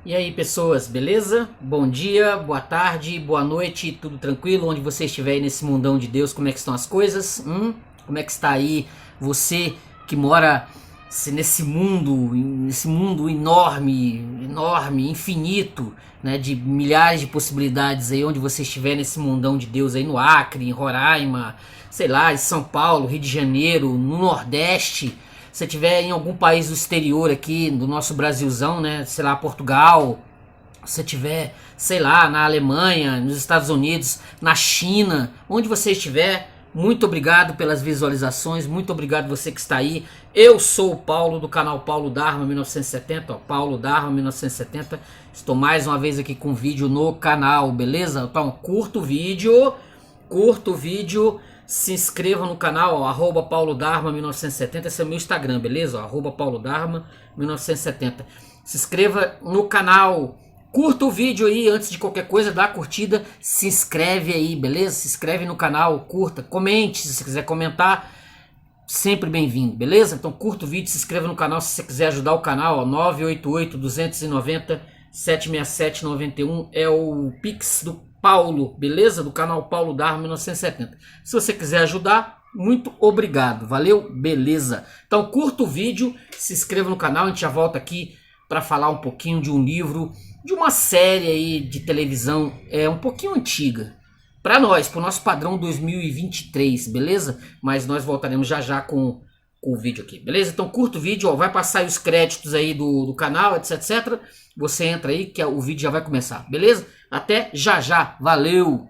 E aí, pessoas, beleza? Bom dia, boa tarde, boa noite, tudo tranquilo? Onde você estiver aí nesse mundão de Deus, como é que estão as coisas? Como é que está aí você que mora nesse mundo enorme, enorme, infinito, né, de milhares de possibilidades aí, onde você estiver nesse mundão de Deus aí no Acre, em Roraima, sei lá, em São Paulo, Rio de Janeiro, no Nordeste. Se tiver em algum país do exterior aqui, do nosso Brasilzão, né, sei lá, Portugal, se tiver, sei lá, na Alemanha, nos Estados Unidos, na China, onde você estiver, muito obrigado pelas visualizações, muito obrigado você que está aí. Eu sou o Paulo do canal Paulo Dharma 1970, ó, Paulo Dharma 1970. Estou mais uma vez aqui com vídeo no canal, beleza? Então, curta o vídeo, se inscreva no canal, ó, arroba Paulo Dharma 1970, esse é o meu Instagram, beleza? Ó, arroba Paulo Dharma 1970. Se inscreva no canal, curta o vídeo aí, antes de qualquer coisa, dá a curtida, se inscreve aí, beleza? Se inscreve no canal, curta, comente, se você quiser comentar, sempre bem-vindo, beleza? Então curta o vídeo, se inscreva no canal se você quiser ajudar o canal, ó, 988-290-76791 é o Pix do Paulo, beleza? Do canal Paulo Dharma 1970. Se você quiser ajudar, muito obrigado, valeu? Beleza. Então curta o vídeo, se inscreva no canal, a gente já volta aqui para falar um pouquinho de um livro, de uma série aí de televisão, um pouquinho antiga. Para nós, para o nosso padrão 2023, beleza? Mas nós voltaremos já já com o vídeo aqui, beleza? Então curta o vídeo, ó, vai passar aí os créditos aí do canal, etc, etc. Você entra aí que o vídeo já vai começar, beleza? Até já já, valeu!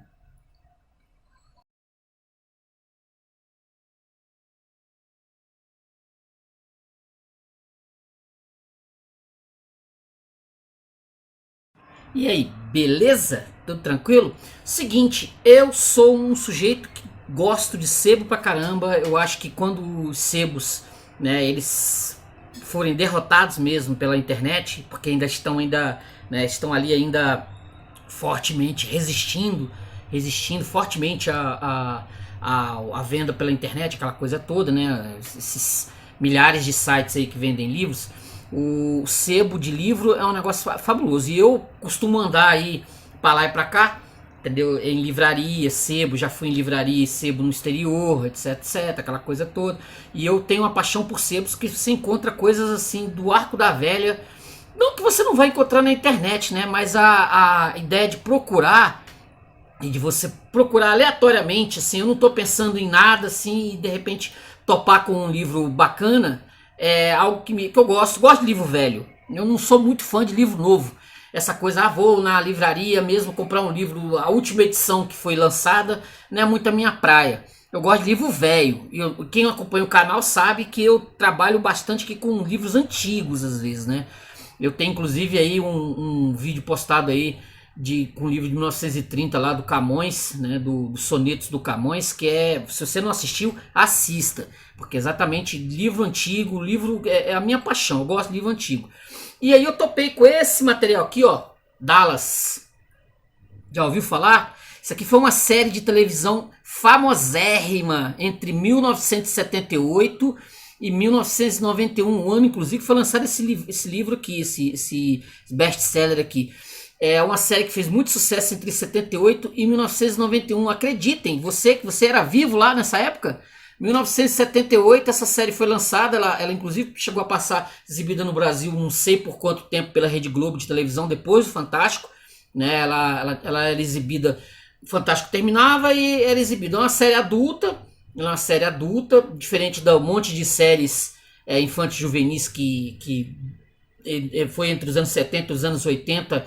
E aí, beleza? Tudo tranquilo? Seguinte, eu sou um sujeito que gosto de sebo pra caramba. Eu acho que quando os sebos, né, eles forem derrotados mesmo pela internet, porque né, estão ali ainda fortemente resistindo fortemente a venda pela internet, aquela coisa toda, né? Esses milhares de sites aí que vendem livros. O sebo de livro é um negócio fabuloso. E eu costumo andar aí pra lá e pra cá, entendeu? Em livraria, sebo, já fui em livraria, sebo no exterior, etc, etc, aquela coisa toda. E eu tenho uma paixão por sebos, que você encontra coisas assim do arco da velha. Não que você não vai encontrar na internet, né? Mas a ideia de procurar e de você procurar aleatoriamente, assim, eu não tô pensando em nada, assim, e de repente topar com um livro bacana, é algo que eu gosto de livro velho. Eu não sou muito fã de livro novo. Essa coisa, vou na livraria mesmo comprar um livro, a última edição que foi lançada, não é muito a minha praia. Eu gosto de livro velho. Quem acompanha o canal sabe que eu trabalho bastante aqui com livros antigos, às vezes, né? Eu tenho inclusive aí um vídeo postado aí com um livro de 1930 lá do Camões, né, dos sonetos do Camões, que se você não assistiu, assista, porque exatamente livro antigo, livro é a minha paixão, eu gosto de livro antigo. E aí eu topei com esse material aqui, ó, Dallas. Já ouviu falar? Isso aqui foi uma série de televisão famosérrima entre 1978 e 1991, um ano inclusive que foi lançado esse livro aqui, esse best-seller aqui. É uma série que fez muito sucesso entre 78 e 1991. Acreditem, que você era vivo lá nessa época. 1978 essa série foi lançada, ela inclusive chegou a passar exibida no Brasil não sei por quanto tempo pela Rede Globo de televisão, depois do Fantástico, né? Ela era exibida, o Fantástico terminava e era exibida. É uma série adulta, diferente da monte de séries infantis juvenis que foi entre os anos 70 e os anos 80,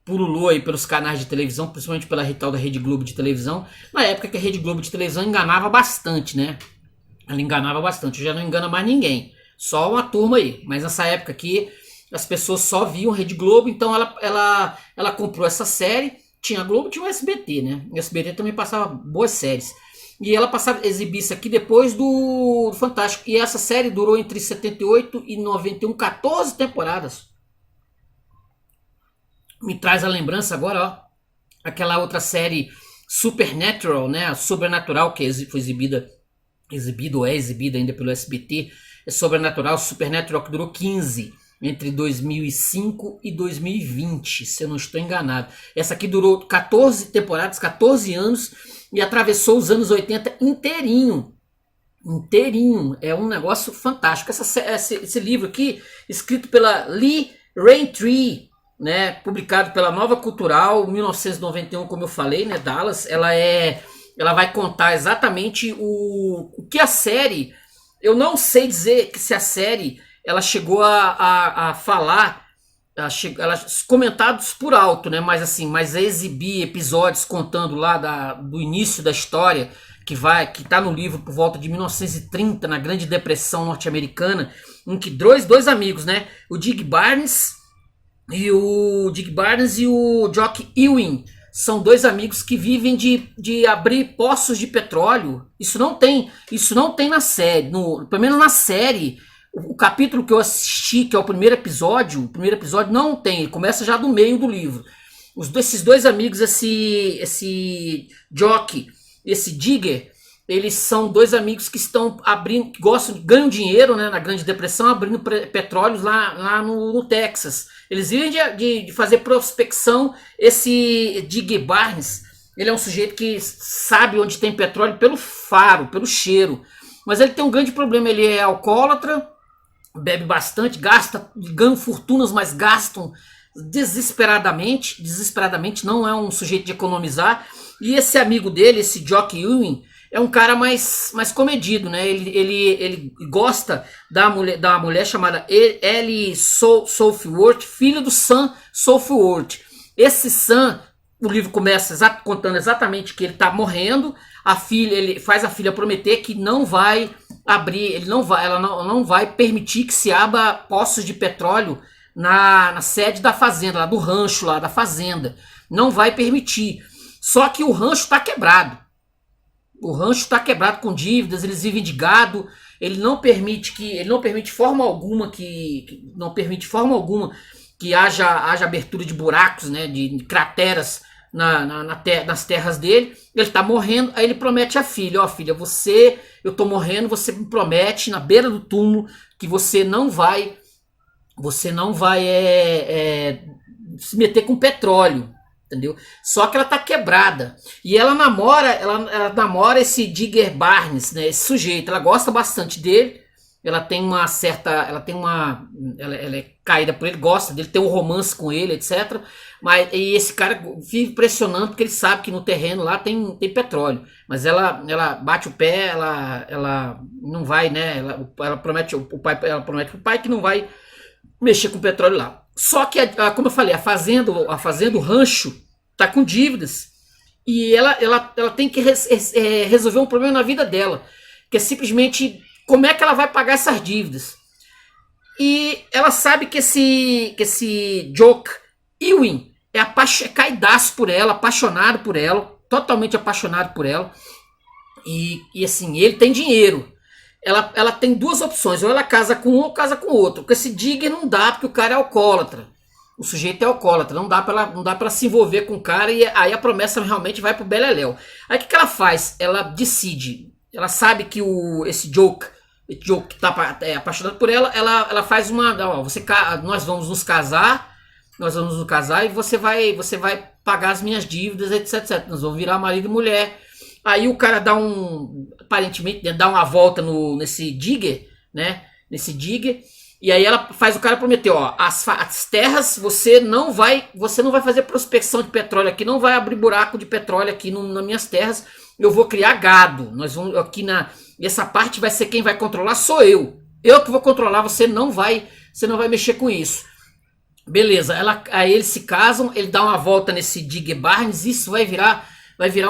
pululou aí pelos canais de televisão, principalmente pela tal da Rede Globo de televisão, na época que a Rede Globo de televisão enganava bastante, né? Ela enganava bastante, já não engana mais ninguém, só uma turma aí, mas nessa época aqui as pessoas só viam Rede Globo, então ela comprou essa série, tinha a Globo, tinha o SBT, né? O SBT também passava boas séries, e ela exibia isso aqui depois do Fantástico, e essa série durou entre 78 e 91, 14 temporadas. Me traz a lembrança agora, ó, aquela outra série Supernatural, né? A Sobrenatural, que foi exibida ou é exibida ainda pelo SBT. É Supernatural que durou 15. entre 2005 e 2020, se eu não estou enganado. Essa aqui durou 14 temporadas, 14 anos e atravessou os anos 80 inteirinho. Inteirinho. É um negócio fantástico. Esse livro aqui, escrito pela Lee Raintree, né, publicado pela Nova Cultural, 1991, como eu falei, né, Dallas, ela vai contar exatamente o que a série, eu não sei dizer que se a série ela chegou a falar, comentados por alto, né, mas assim, mas a exibir episódios contando lá do início da história, que está no livro por volta de 1930, na Grande Depressão norte-americana, em que dois amigos, né, o Digg Barnes e o Jock Ewing, são dois amigos que vivem de abrir poços de petróleo. Isso não tem na série, pelo menos na série. O capítulo que eu assisti, que é o primeiro episódio não tem, ele começa já do meio do livro. Esses dois amigos, esse Jock, esse Digger, eles são dois amigos que estão abrindo, que ganham dinheiro, né, na Grande Depressão, abrindo petróleos lá no Texas. Eles vivem de fazer prospecção. Esse Digger Barnes, ele é um sujeito que sabe onde tem petróleo pelo faro, pelo cheiro. Mas ele tem um grande problema, ele é alcoólatra, bebe bastante, ganha fortunas, mas gastam desesperadamente, não é um sujeito de economizar. E esse amigo dele, esse Jock Ewing, é um cara mais comedido, né? Ele gosta da mulher chamada Ellie Southworth, filho do Sam Southworth. Esse Sam, o livro começa contando exatamente que ele está morrendo. Ele faz a filha prometer que não vai abrir, ela não vai permitir que se abra poços de petróleo na sede da fazenda, lá do rancho, lá da fazenda. Não vai permitir. Só que o rancho está quebrado. O rancho está quebrado com dívidas, eles vivem de gado. Ele não permite de forma alguma que haja abertura de buracos, né, de crateras nas terras dele. Ele está morrendo, aí ele promete à filha: ó, filha, eu tô morrendo, você me promete na beira do túmulo que você não vai se meter com petróleo. Entendeu? Só que ela tá quebrada. E ela namora esse Digger Barnes, né? Esse sujeito. Ela gosta bastante dele. Ela é caída por ele, gosta dele, tem um romance com ele, etc. E esse cara vive pressionando porque ele sabe que no terreno lá tem petróleo. Mas ela bate o pé, ela não vai, né? Ela promete pro pai que não vai mexer com o petróleo lá. Só que, como eu falei, a fazenda, o rancho, tá com dívidas. E ela tem que resolver um problema na vida dela, que é simplesmente como é que ela vai pagar essas dívidas. E ela sabe que esse Jock Ewing é caidaço por ela, apaixonado por ela, totalmente apaixonado por ela. E assim, ele tem dinheiro. Ela tem duas opções: ou ela casa com um ou casa com o outro. Porque esse Digger não dá, porque o cara é alcoólatra. O sujeito é alcoólatra, não dá pra ela se envolver com o cara, e aí a promessa realmente vai pro beleléu. Aí o que ela faz? Ela decide. Ela sabe que esse Jock que tá apaixonado por ela faz nós vamos nos casar e você vai pagar as minhas dívidas, etc. Nós vamos virar marido e mulher. Aí o cara aparentemente dá uma volta nesse Digger, né? Nesse Digger. E aí ela faz o cara prometer: ó, as terras, você não vai fazer prospecção de petróleo aqui, não vai abrir buraco de petróleo aqui nas minhas terras. Eu vou criar gado. Nós vamos aqui essa parte vai ser quem vai controlar sou eu. Eu que vou controlar, você não vai mexer com isso. Beleza, aí eles se casam, ele dá uma volta nesse Digger Barnes, isso vai virar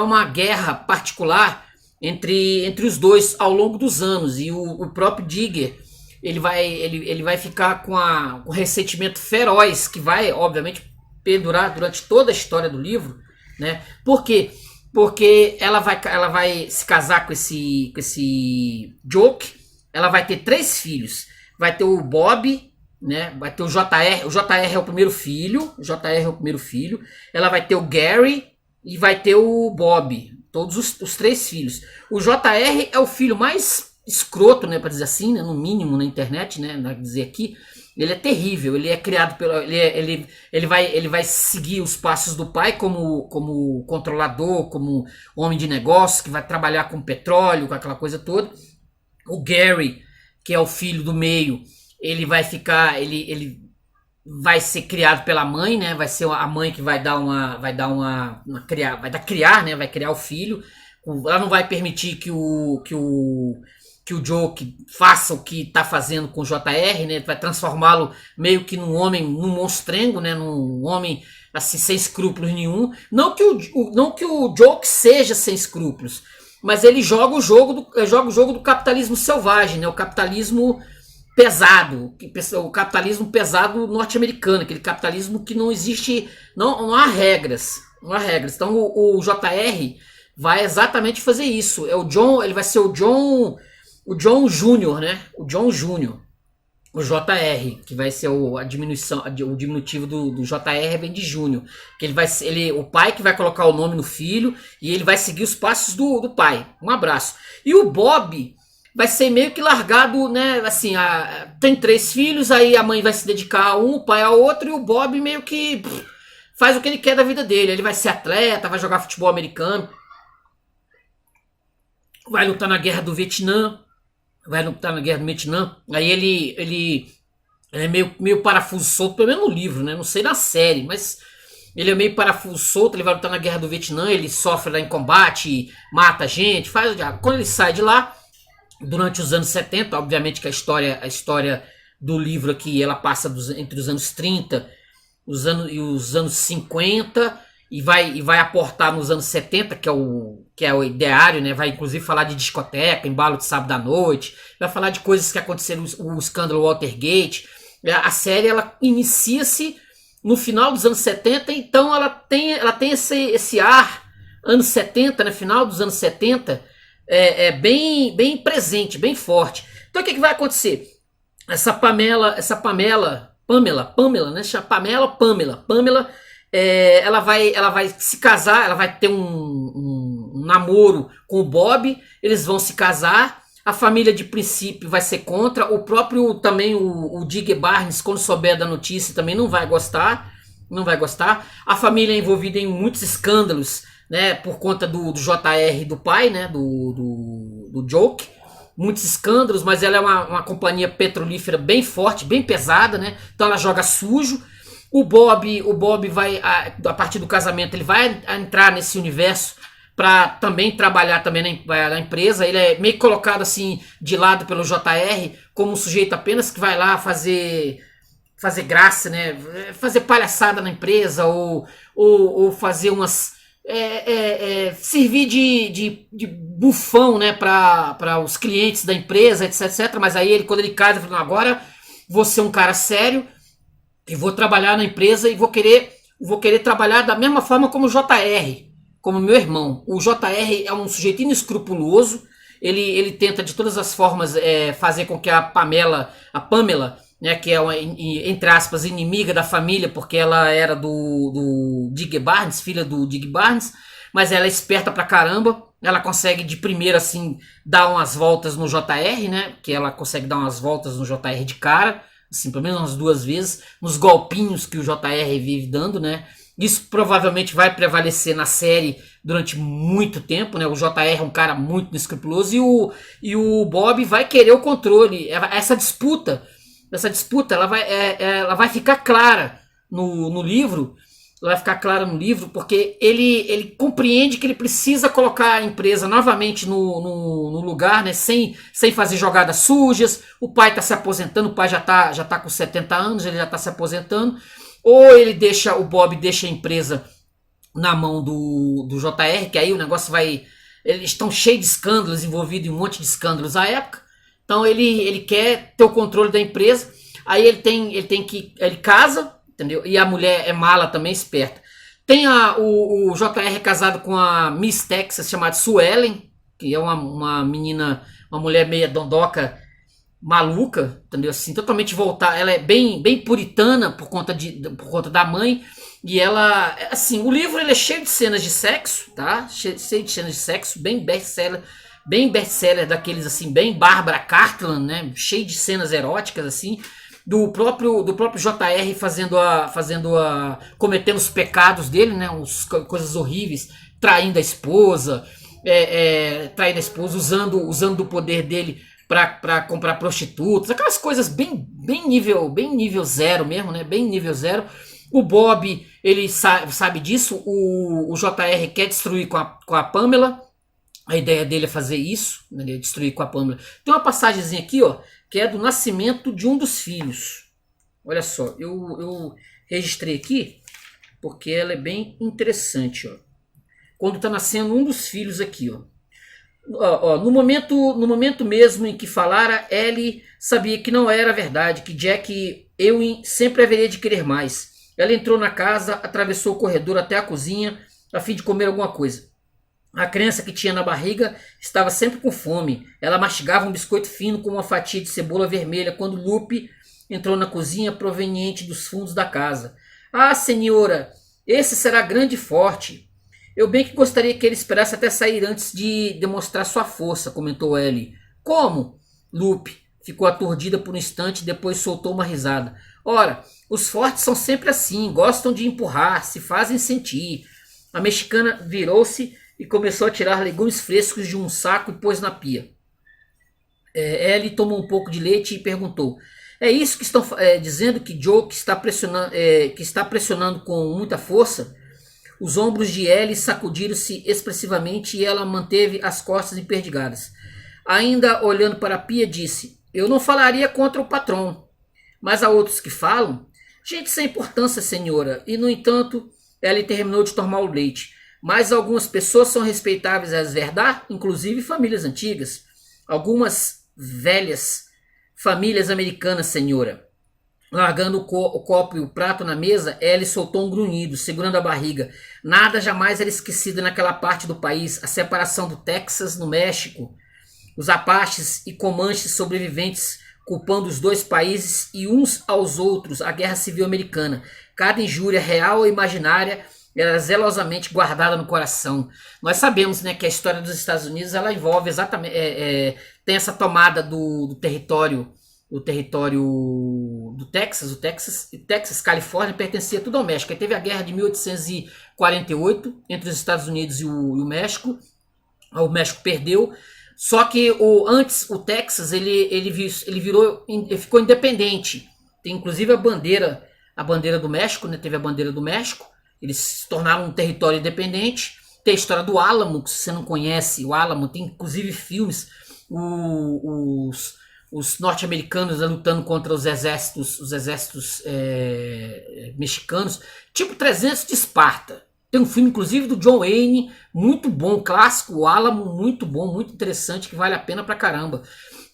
uma guerra particular entre os dois ao longo dos anos. E o próprio Digger, ele vai ficar com um ressentimento feroz que vai, obviamente, perdurar durante toda a história do livro, né? Por quê? Porque ela vai se casar com esse Jock. Ela vai ter 3 filhos. Vai ter o Bob, né? Vai ter o JR. O JR é o primeiro filho. Ela vai ter o Gary e vai ter o Bob. Todos os 3 filhos. O JR é o filho mais escroto, né, para dizer assim, né, no mínimo na internet, né, dizer aqui. Ele é terrível, ele é criado pelo. Ele vai seguir os passos do pai como controlador, como homem de negócio, que vai trabalhar com petróleo, com aquela coisa toda. O Gary, que é o filho do meio, ele vai ficar. Ele vai ser criado pela mãe, né? Vai ser a mãe que vai dar criar, né? Vai criar o filho. Ela não vai permitir que o Joe faça o que tá fazendo com o JR, né? Vai transformá-lo meio que num homem, num monstrengo, né? Num homem assim sem escrúpulos nenhum. Não que o Joe seja sem escrúpulos, mas ele joga o jogo do capitalismo selvagem, né? O capitalismo pesado, o capitalismo pesado norte-americano, aquele capitalismo que não existe, não há regras, não há regras. Então o JR vai exatamente fazer isso. É o John, ele vai ser o John Júnior, né? O John Júnior. O JR, que vai ser o diminutivo do JR vem de Júnior. Que o pai que vai colocar o nome no filho e ele vai seguir os passos do pai. Um abraço. E o Bob vai ser meio que largado, né? Assim, tem 3 filhos, aí a mãe vai se dedicar a um, o pai a outro, e o Bob meio que faz o que ele quer da vida dele. Ele vai ser atleta, vai jogar futebol americano, vai lutar na guerra do Vietnã. Aí ele é meio parafuso solto, pelo menos no livro, né? Não sei na série, mas ele é meio parafuso solto, ele vai lutar na guerra do Vietnã, ele sofre lá em combate, mata gente, faz o diabo. Quando ele sai de lá, durante os anos 70, obviamente que a história do livro aqui, ela passa entre os anos 30 e os anos 50, e vai aportar nos anos 70, que é o ideário, né? Vai inclusive falar de discoteca, embalo de sábado à noite, vai falar de coisas que aconteceram, o escândalo Watergate. A série, ela inicia-se no final dos anos 70, então ela tem esse ar anos 70, né? Final dos anos 70, bem presente, bem forte. Então o que vai acontecer? Essa Pamela, né? Chama Pamela, ela vai se casar, ela vai ter um namoro com o Bob, eles vão se casar, a família de princípio vai ser contra, o próprio também o Dig Barnes, quando souber da notícia, também não vai gostar, a família é envolvida em muitos escândalos, né, por conta do JR do pai, né, do Joke, muitos escândalos, mas ela é uma companhia petrolífera bem forte, bem pesada, né, então ela joga sujo. O Bob vai, a partir do casamento, ele vai entrar nesse universo para também trabalhar também na empresa. Ele é meio colocado assim de lado pelo JR como um sujeito apenas que vai lá fazer graça, né? Fazer palhaçada na empresa ou fazer umas servir de bufão, né, para os clientes da empresa, etc. Mas aí quando ele casa, ele fala: agora vou ser um cara sério e vou trabalhar na empresa e vou querer trabalhar da mesma forma como o JR, como meu irmão. O JR é um sujeito inescrupuloso, ele tenta de todas as formas fazer com que a Pamela, né, que é uma, entre aspas, inimiga da família, porque ela era do Dig Barnes, filha do Dig Barnes, mas ela é esperta pra caramba, ela consegue de primeira assim dar umas voltas no JR, né, que ela consegue dar umas voltas no JR de cara, assim, pelo menos umas 2 vezes, nos golpinhos que o JR vive dando, né? Isso provavelmente vai prevalecer na série durante muito tempo, né? O JR é um cara muito inescrupuloso e o Bob vai querer o controle. Essa disputa ela vai ficar clara no livro. Vai ficar clara no livro porque ele compreende que ele precisa colocar a empresa novamente no lugar, né? Sem fazer jogadas sujas. O pai está se aposentando, o pai já tá com 70 anos, ele já está se aposentando. Ou o Bob deixa a empresa na mão do JR, que aí o negócio vai... Eles estão cheios de escândalos, envolvidos em um monte de escândalos à época. Então ele quer ter o controle da empresa. Aí ele casa, entendeu? E a mulher é mala também, esperta. Tem o JR é casado com a Miss Texas, chamada Sue Ellen, que é uma menina, uma mulher meia dondoca, maluca, entendeu? Assim, totalmente voltada. Ela é bem puritana por conta da mãe. E ela, assim, o livro ele é cheio de cenas de sexo, tá? Cheio de cenas de sexo, bem best-seller daqueles assim, bem Bárbara Cartland, né? Cheio de cenas eróticas assim. do próprio JR cometendo os pecados dele, né, coisas horríveis, traindo a esposa, usando do poder dele para comprar prostitutas, aquelas coisas bem nível zero mesmo, né, bem nível zero. O Bob, ele sabe disso, o JR quer destruir com a Pamela. A ideia dele é fazer isso, né, destruir com a Pamela. Tem uma passagemzinha aqui, ó, que é do nascimento de um dos filhos. Olha só, eu registrei aqui porque ela é bem interessante, ó. Quando está nascendo um dos filhos aqui, ó. No momento mesmo em que falara, Ellie sabia que não era verdade, que Jack Ewing sempre haveria de querer mais. Ela entrou na casa, atravessou o corredor até a cozinha, a fim de comer alguma coisa. A criança que tinha na barriga estava sempre com fome. Ela mastigava um biscoito fino com uma fatia de cebola vermelha quando Lupe entrou na cozinha proveniente dos fundos da casa. Ah, senhora, esse será grande e forte. Eu bem que gostaria que ele esperasse até sair antes de demonstrar sua força, comentou Ellie. Como? Lupe ficou aturdida por um instante e depois soltou uma risada. Ora, os fortes são sempre assim, gostam de empurrar, se fazem sentir. A mexicana virou-se e começou a tirar legumes frescos de um saco e pôs na pia. Ellie tomou um pouco de leite e perguntou: é isso que estão dizendo que Joe que está pressionando com muita força? Os ombros de Ellie sacudiram-se expressivamente e ela manteve as costas emperdigadas. Ainda olhando para a pia, disse: eu não falaria contra o patrão, mas há outros que falam. Gente sem importância, senhora. E no entanto, Ellie terminou de tomar o leite. Mas algumas pessoas são respeitáveis a verdade, inclusive famílias antigas. Algumas velhas famílias americanas, senhora. Largando o copo e o prato na mesa, Ellie soltou um grunhido, segurando a barriga. Nada jamais era esquecido naquela parte do país, a separação do Texas no México. Os apaches e comanches sobreviventes culpando os dois países e uns aos outros a Guerra Civil Americana. Cada injúria real ou imaginária era zelosamente guardada no coração. Nós sabemos, né, que a história dos Estados Unidos ela envolve exatamente tem essa tomada do território do Texas. O Texas, Califórnia pertencia tudo ao México. Aí teve a guerra de 1848 entre os Estados Unidos e o México. O México perdeu. Só que antes o Texas ele ficou independente. Tem inclusive a bandeira do México, né? Teve a bandeira do México. Eles se tornaram um território independente. Tem a história do Álamo, que se você não conhece, o Álamo tem inclusive filmes. Os norte-americanos lutando contra os exércitos mexicanos, tipo 300 de Esparta. Tem um filme, inclusive, do John Wayne, muito bom, clássico, o Álamo, muito bom, muito interessante, que vale a pena pra caramba.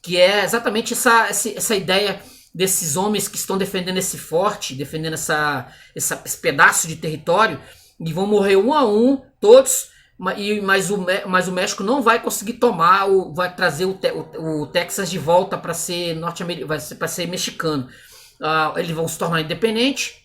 Que é exatamente essa ideia desses homens que estão defendendo esse forte, defendendo esse pedaço de território, e vão morrer um a um, todos, mas o México não vai conseguir tomar, vai trazer o Texas de volta para ser para ser mexicano. Eles vão se tornar independentes,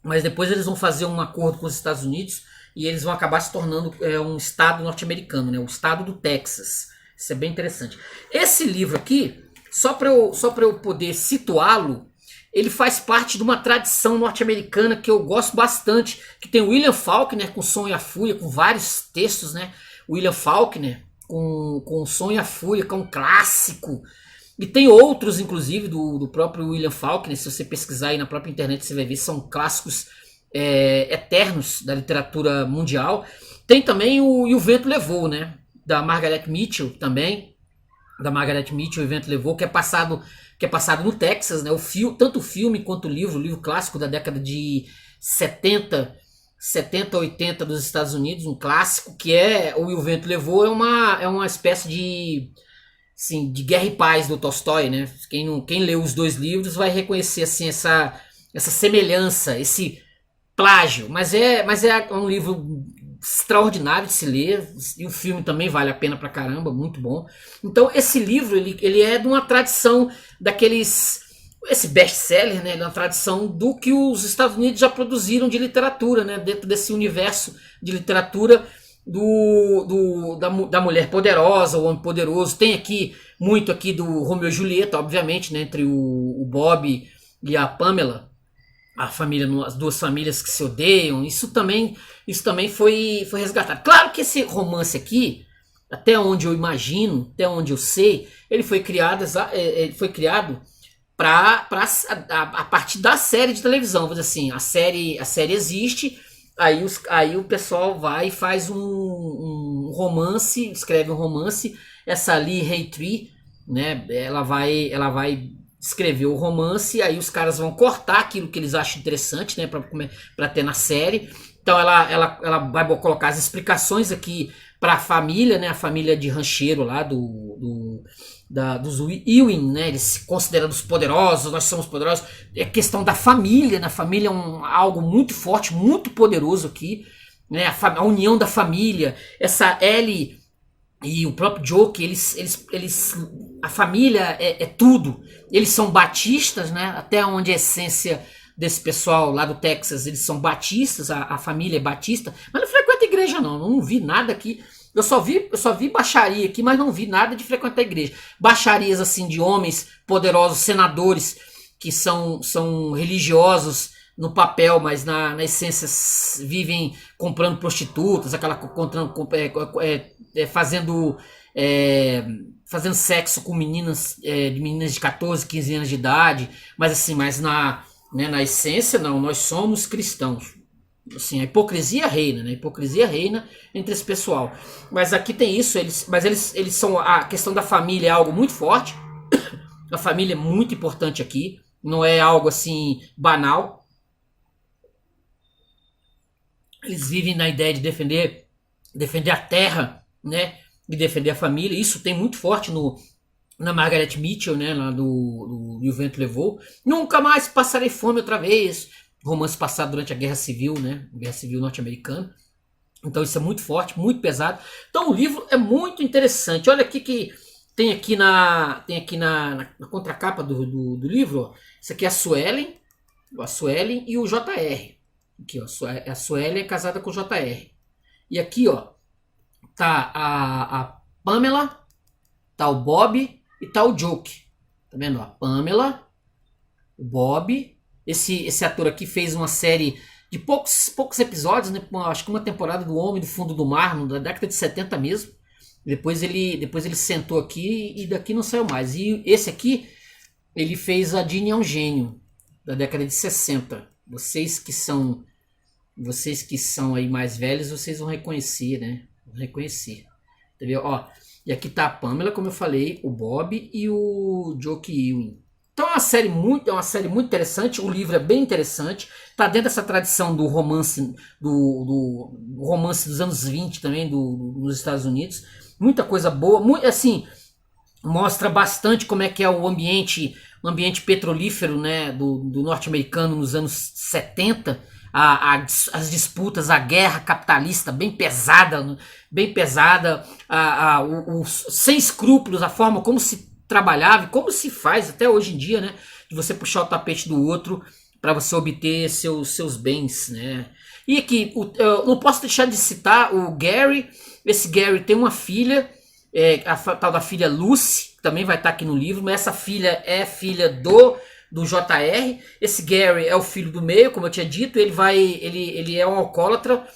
mas depois eles vão fazer um acordo com os Estados Unidos e eles vão acabar se tornando um estado norte-americano, né? O estado do Texas. Isso é bem interessante. Esse livro aqui, só para eu poder situá-lo, ele faz parte de uma tradição norte-americana que eu gosto bastante, que tem William Faulkner com O Som e a Fúria, com vários textos, né? William Faulkner com O Som e a Fúria, que é um clássico. E tem outros, inclusive, do próprio William Faulkner. Se você pesquisar aí na própria internet, você vai ver, são clássicos eternos da literatura mundial. Tem também E o Vento Levou, né? Da Margaret Mitchell também. Da Margaret Mitchell, O Vento Levou, que é passado no Texas, né? Tanto o filme quanto o livro clássico da década de 70, 80 dos Estados Unidos, um clássico que O Vento Levou, é uma espécie de Guerra e Paz do Tolstói, né? Quem leu os dois livros vai reconhecer assim, essa semelhança, esse plágio, mas é um livro extraordinário de se ler, e o filme também vale a pena pra caramba, muito bom. Então esse livro ele é de uma tradição esse best-seller, né, uma tradição do que os Estados Unidos já produziram de literatura, né, dentro desse universo de literatura da mulher poderosa, o homem poderoso. Tem muito aqui do Romeu e Julieta, obviamente, né, entre o Bob e a Pamela, a família, as duas famílias que se odeiam, isso também foi resgatado. Claro que esse romance aqui, até onde eu imagino, até onde eu sei, ele foi criado a partir da série de televisão. Vou dizer assim, a série existe, aí o pessoal vai e faz um romance, escreve um romance. Essa Lee Hay-Tree, né, ela vai escrever o romance, aí os caras vão cortar aquilo que eles acham interessante, né, para ter na série. Então ela vai colocar as explicações aqui para a família, né, a família de rancheiro lá dos Ewing, né, eles considerando os poderosos, nós somos poderosos. É questão da família, né, a família é algo muito forte, muito poderoso aqui, né, a união da família. Essa Ellie e o próprio Joke, a família é tudo. Eles são batistas, né, até onde a essência desse pessoal lá do Texas, eles são batistas, a família é batista, mas não frequenta igreja não vi nada aqui. Eu só vi baixaria aqui, mas não vi nada de frequentar a igreja. Baixarias assim de homens poderosos, senadores que são religiosos no papel, mas na essência vivem comprando prostitutas, fazendo sexo com meninas de 14, 15 anos de idade, mas na essência não, nós somos cristãos. Assim, a hipocrisia reina, né? A hipocrisia reina entre esse pessoal. Mas aqui tem isso, eles são, a questão da família é algo muito forte. A família é muito importante aqui, não é algo assim banal. Eles vivem na ideia de defender a terra, né? E defender a família. Isso tem muito forte na Margaret Mitchell, né? Lá do E o Vento Levou. Nunca mais passarei fome outra vez. Romance passado durante a Guerra Civil, né? Guerra Civil norte-americana. Então isso é muito forte, muito pesado. Então o livro é muito interessante. Olha aqui que tem aqui na contracapa do livro, ó. Isso aqui é a Suelen e o JR. Aqui, ó, a Suelen é casada com o JR. E aqui, ó, tá a Pamela, tá o Bob e tá o Joke. Tá vendo? A Pamela, o Bob. Esse ator aqui fez uma série de poucos episódios, né? Acho que uma temporada do Homem do Fundo do Mar, da década de 70 mesmo. Depois ele sentou aqui e daqui não saiu mais. E esse aqui, ele fez a Dini é um Gênio, da década de 60. Vocês que são aí mais velhos, vocês vão reconhecer, né? Vão reconhecer. Entendeu? Ó, e aqui tá a Pamela, como eu falei, o Bob e o Joke Ewing. Então é uma série muito interessante. O livro é bem interessante. Está dentro dessa tradição do romance do romance dos anos 20 também dos Estados Unidos. Muita coisa boa. Assim, mostra bastante como é que é o ambiente petrolífero, né, do norte-americano nos anos 70. As disputas, a guerra capitalista bem pesada, sem escrúpulos, a forma como se trabalhava e como se faz até hoje em dia, né? De você puxar o tapete do outro para você obter seus bens, né? E aqui, eu não posso deixar de citar o Gary. Esse Gary tem uma filha, a tal da filha Lucy, que também vai estar aqui no livro, mas essa filha é filha do JR. Esse Gary é o filho do meio, como eu tinha dito. Ele é um alcoólatra.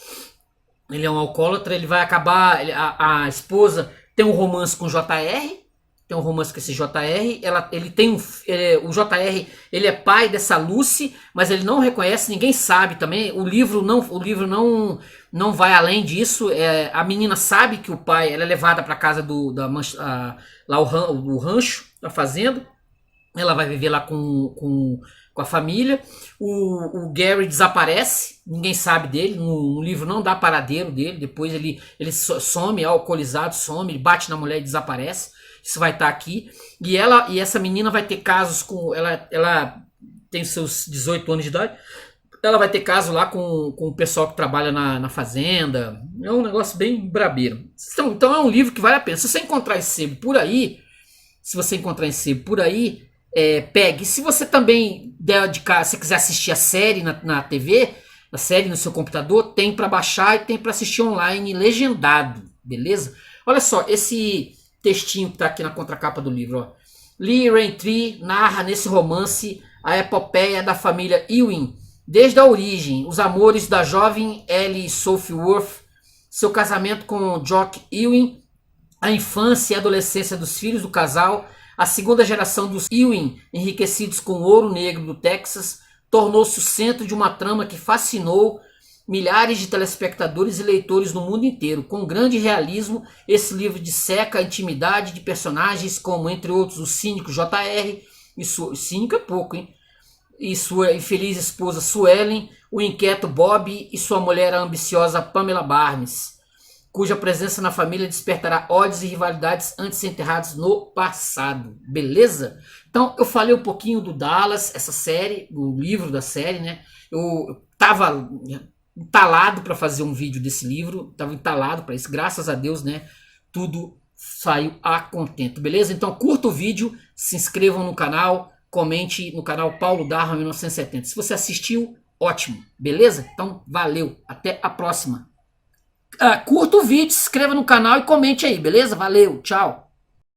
Ele vai acabar. A esposa tem um romance com o JR. Tem um romance com esse JR, o JR, ele é pai dessa Lucy, mas ele não reconhece, ninguém sabe também. O livro não vai além disso. A menina sabe que o pai, ela é levada para casa do rancho, da fazenda. Ela vai viver lá com a família. O Gary desaparece, ninguém sabe dele. No livro não dá paradeiro dele. Depois ele some, alcoolizado, some, ele bate na mulher e desaparece. Isso vai estar aqui. E essa menina vai ter casos com... Ela tem seus 18 anos de idade. Ela vai ter caso lá com o pessoal que trabalha na fazenda. É um negócio bem brabeiro. Então é um livro que vale a pena. Se você encontrar esse sebo por aí, pegue. Se você também der de casa, se quiser assistir a série na TV, a série no seu computador, tem para baixar e tem para assistir online legendado. Beleza? Olha só, esse textinho que está aqui na contracapa do livro, ó. Lee Hay-Tree narra nesse romance a epopeia da família Ewing, desde a origem, os amores da jovem Ellie Sophie Worth, seu casamento com Jock Ewing, a infância e adolescência dos filhos do casal, a segunda geração dos Ewing, enriquecidos com o ouro negro do Texas, tornou-se o centro de uma trama que fascinou milhares de telespectadores e leitores no mundo inteiro. Com grande realismo, esse livro disseca a intimidade de personagens como, entre outros, o cínico J.R., cínico é pouco, hein? E sua infeliz esposa Suellen, o inquieto Bob e sua mulher a ambiciosa Pamela Barnes, cuja presença na família despertará ódios e rivalidades antes enterrados no passado. Beleza? Então, eu falei um pouquinho do Dallas, essa série, o livro da série, né? Eu tava entalado para fazer um vídeo desse livro, tava entalado para isso, graças a Deus, né? Tudo saiu a contento, beleza? Então, curta o vídeo, se inscrevam no canal, comente no canal Paulo Darwin 1970. Se você assistiu, ótimo, beleza? Então, valeu, até a próxima. Curta o vídeo, se inscreva no canal e comente aí, beleza? Valeu, tchau.